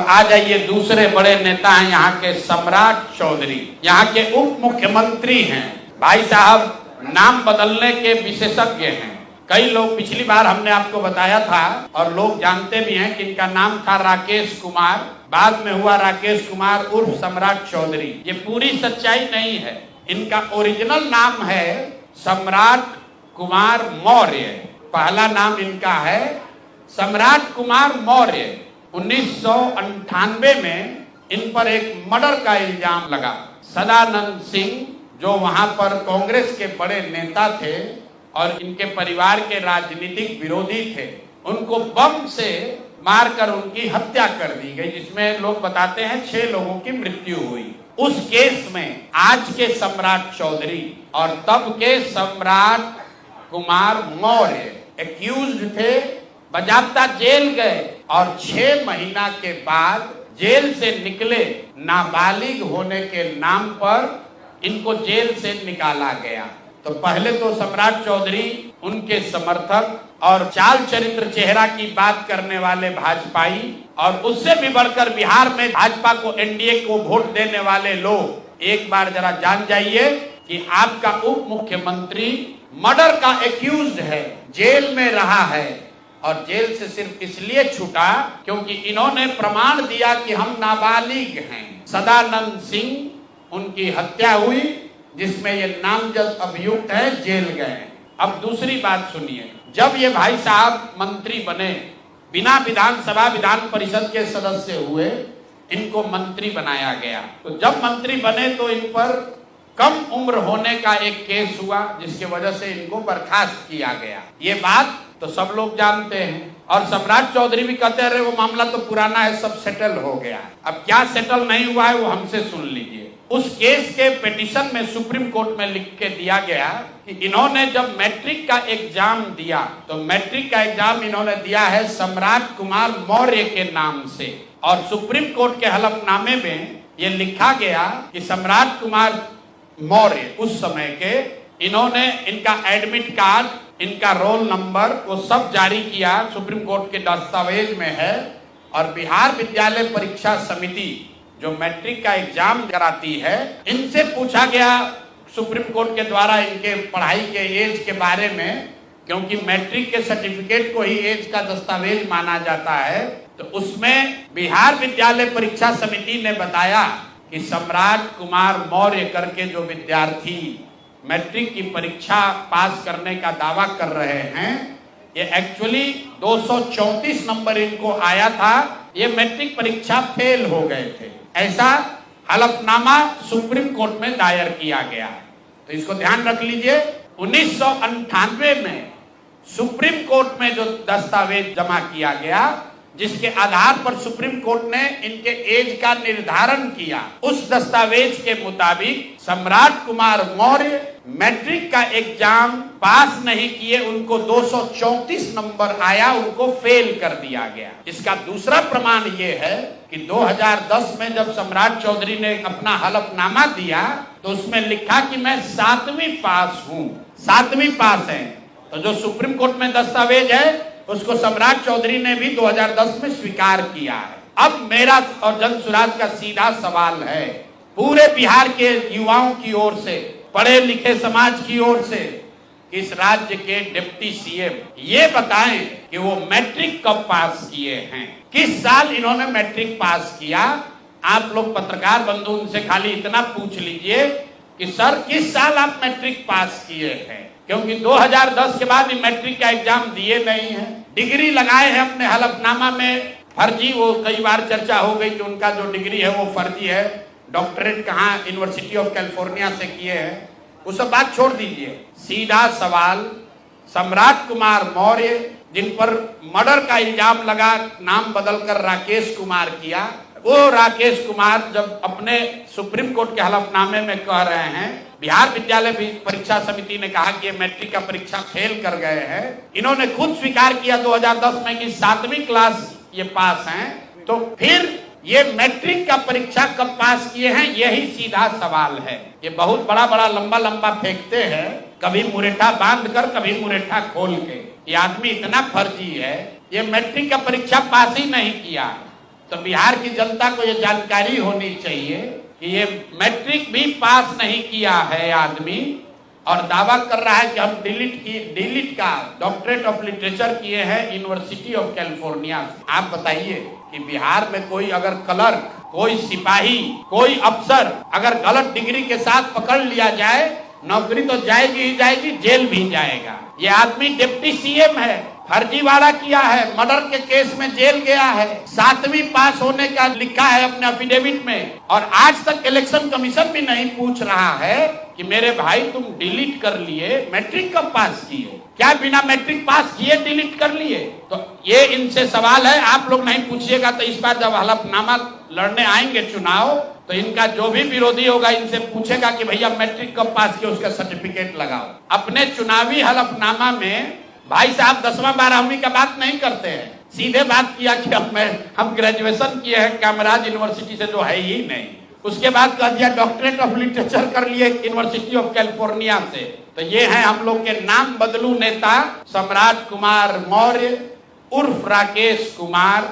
आ जाइए, दूसरे बड़े नेता हैं यहाँ के सम्राट चौधरी, यहाँ के उप मुख्यमंत्री हैं। भाई साहब नाम बदलने के विशेषज्ञ हैं। कई लोग, पिछली बार हमने आपको बताया था और लोग जानते भी हैं कि इनका नाम था राकेश कुमार, बाद में हुआ राकेश कुमार उर्फ सम्राट चौधरी। ये पूरी सच्चाई नहीं है। इनका ओरिजिनल नाम है सम्राट कुमार मौर्य। पहला नाम इनका है सम्राट कुमार मौर्य। 1998 में इन पर एक मर्डर का इल्जाम लगा। सदानंद सिंह जो वहां पर कांग्रेस के बड़े नेता थे और इनके परिवार के राजनीतिक विरोधी थे, उनको बम से मारकर उनकी हत्या कर दी गई, जिसमें लोग बताते हैं 6 लोगों की मृत्यु हुई। उस केस में आज के सम्राट चौधरी और तब के सम्राट कुमार मौर्य एक्यूज्ड थे, बजाबता जेल गए और 6 महीना के बाद जेल से निकले। नाबालिग होने के नाम पर इनको जेल से निकाला गया। तो पहले तो सम्राट चौधरी, उनके समर्थक और चाल चरित्र चेहरा की बात करने वाले भाजपाई, और उससे भी बढ़कर बिहार में भाजपा को, एनडीए को वोट देने वाले लोग, एक बार जरा जान जाइए कि आपका उप मुख्यमंत्री मर्डर का एक्यूज्ड है, जेल में रहा है और जेल से सिर्फ इसलिए छूटा क्योंकि इन्होंने प्रमाण दिया कि हम नाबालिग हैं। सदानंद सिंह, उनकी हत्या हुई, जिसमें ये नामजद अभियुक्त है, जेल गए। अब दूसरी बात सुनिए, जब ये भाई साहब मंत्री बने, बिना विधानसभा विधान परिषद के सदस्य हुए, इनको मंत्री बनाया गया। तो जब मंत्री बने तो इन पर कम उम्र होने का एक केस हुआ, जिसके वजह से इनको बर्खास्त किया गया। ये बात तो सब लोग जानते हैं। और सम्राट चौधरी भी कहते रहे वो मामला तो पुराना है, सब सेटल हो गया। अब क्या सेटल नहीं हुआ है वो हमसे सुन लीजिए। उस केस के पिटीशन में सुप्रीम कोर्ट में लिख के दिया गया कि इन्होंने जब मैट्रिक का एग्जाम दिया, तो मैट्रिक का एग्जाम इन्होंने दिया है सम्राट कुमार मौर्य के नाम से, और सुप्रीम कोर्ट के हलफनामे में ये लिखा गया कि सम्राट कुमार मौर्य उस समय के, इन्होंने इनका एडमिट कार्ड, इनका रोल नंबर, वो सब जारी किया, सुप्रीम कोर्ट के दस्तावेज में है। और बिहार विद्यालय परीक्षा समिति जो मैट्रिक का एग्जाम कराती है, इनसे पूछा गया सुप्रीम कोर्ट के द्वारा इनके पढ़ाई के एज के बारे में, क्योंकि मैट्रिक के सर्टिफिकेट को ही एज का दस्तावेज माना जाता है। तो उसमें बिहार विद्यालय परीक्षा समिति ने बताया कि सम्राट कुमार मौर्य करके जो विद्यार्थी मैट्रिक की परीक्षा पास करने का दावा कर रहे हैं, ये एक्चुअली 234 नंबर इनको आया था, ये मैट्रिक परीक्षा फेल हो गए थे। ऐसा हलफनामा सुप्रीम कोर्ट में दायर किया गया। तो इसको ध्यान रख लीजिए। 1998 में सुप्रीम कोर्ट में जो दस्तावेज जमा किया गया, जिसके आधार पर सुप्रीम कोर्ट ने इनके एज का निर्धारण किया, उस दस्तावेज के मुताबिक सम्राट कुमार मौर्य मैट्रिक का एग्जाम पास नहीं किए, उनको 234 नंबर आया, उनको फेल कर दिया गया। इसका दूसरा प्रमाण ये है कि 2010 में जब सम्राट चौधरी ने अपना हलफनामा दिया, तो उसमें लिखा कि मैं 7वीं पास हूँ, 7वीं पास है। तो जो सुप्रीम कोर्ट में दस्तावेज है उसको सम्राट चौधरी ने भी 2010 में स्वीकार किया है। अब मेरा और जन सुराज का सीधा सवाल है पूरे बिहार के युवाओं की ओर से, पढ़े लिखे समाज की ओर से, इस राज्य के डिप्टी सीएम ये बताएं कि वो मैट्रिक कब पास किए हैं, किस साल इन्होंने मैट्रिक पास किया। आप लोग पत्रकार बंधु उनसे खाली इतना पूछ लीजिए कि सर किस साल आप मैट्रिक पास किए हैं, क्योंकि 2010 के बाद मैट्रिक का एग्जाम दिए नहीं है। डिग्री लगाए हैं अपने हलफनामा में, फर्जी, वो कई बार चर्चा हो गई कि उनका जो डिग्री है वो फर्जी है, डॉक्टरेट कहाँ यूनिवर्सिटी ऑफ कैलिफोर्निया से किए हैं, वो सब बात छोड़ दीजिए। सीधा सवाल, सम्राट कुमार मौर्य जिन पर मर्डर का इल्जाम लगा, नाम बदलकर राकेश कुमार किया, वो राकेश कुमार जब अपने सुप्रीम कोर्ट के हलफनामे में कह रहे हैं, बिहार विद्यालय परीक्षा समिति ने कहा कि ये मैट्रिक का परीक्षा फेल कर गए हैं, इन्होंने खुद स्वीकार किया 2010 में कि 7वीं क्लास ये पास हैं, तो फिर ये मैट्रिक का परीक्षा कब पास किए हैं, यही सीधा सवाल है। ये बहुत बड़ा बड़ा लंबा लंबा फेंकते हैं, कभी मुरेठा बांध कर, कभी मुरेठा खोल के। ये आदमी इतना फर्जी है, ये मैट्रिक का परीक्षा पास ही नहीं किया। तो बिहार की जनता को ये जानकारी होनी चाहिए कि ये मैट्रिक भी पास नहीं किया है आदमी और दावा कर रहा है कि हम डीलिट का डॉक्टरेट ऑफ लिटरेचर किए हैं यूनिवर्सिटी ऑफ कैलिफोर्निया। आप बताइए कि बिहार में कोई अगर क्लर्क, कोई सिपाही, कोई अफसर अगर गलत डिग्री के साथ पकड़ लिया जाए, नौकरी तो जाएगी ही जाएगी, जेल भी जाएगा। ये आदमी डिप्टी सीएम है, फर्जीवाड़ा किया है, मर्डर के केस में जेल गया है, 7वीं पास होने का लिखा है अपने एफिडेविट में, और आज तक इलेक्शन कमीशन भी नहीं पूछ रहा है कि मेरे भाई तुम डिलीट कर लिए, मैट्रिक कब पास किए, क्या बिना मैट्रिक पास किए डिलीट कर लिए? तो ये इनसे सवाल है, आप लोग नहीं पूछिएगा तो इस बार जब हलफनामा लड़ने आएंगे चुनाव, तो इनका जो भी विरोधी होगा इनसे पूछेगा कि भैया मैट्रिक कब पास किए, उसका सर्टिफिकेट लगाओ। अपने चुनावी हलफनामा में भाई साहब 10वां 12वीं का बात नहीं करते हैं, सीधे बात किया कि हम ग्रेजुएशन किए हैं कामराज यूनिवर्सिटी से, जो है ही नहीं। उसके बाद कह दिया डॉक्टरेट ऑफ लिटरेचर कर लिए यूनिवर्सिटी ऑफ कैलिफोर्निया से। तो ये है हम लोग के नाम बदलू नेता सम्राट कुमार मौर्य उर्फ राकेश कुमार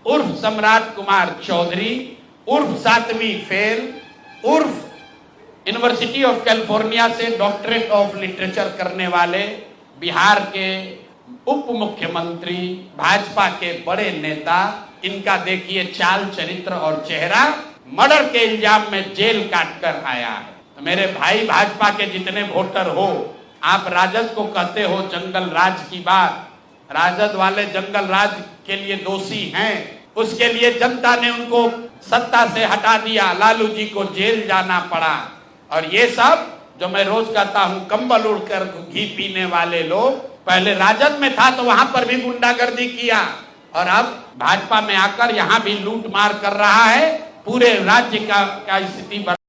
उर्फ सम्राट कुमार चौधरी उर्फ 7वीं फेल उर्फ यूनिवर्सिटी ऑफ कैलिफोर्निया से डॉक्टरेट ऑफ लिटरेचर करने वाले बिहार के उप मुख्यमंत्री, भाजपा के बड़े नेता। इनका देखिए चाल चरित्र और चेहरा, मर्डर के इल्जाम में जेल काट कर आया है। तो मेरे भाई भाजपा के जितने वोटर हो, आप राजद को कहते हो जंगल राज की बात, राजद वाले जंगल राज के लिए दोषी हैं, उसके लिए जनता ने उनको सत्ता से हटा दिया, लालू जी को जेल जाना पड़ा। और ये सब जो मैं रोज कहता हूं, कंबल उड़कर घी पीने वाले लोग, पहले राजद में था तो वहां पर भी गुंडागर्दी किया और अब भाजपा में आकर यहां भी लूट मार कर रहा है, पूरे राज्य का स्थिति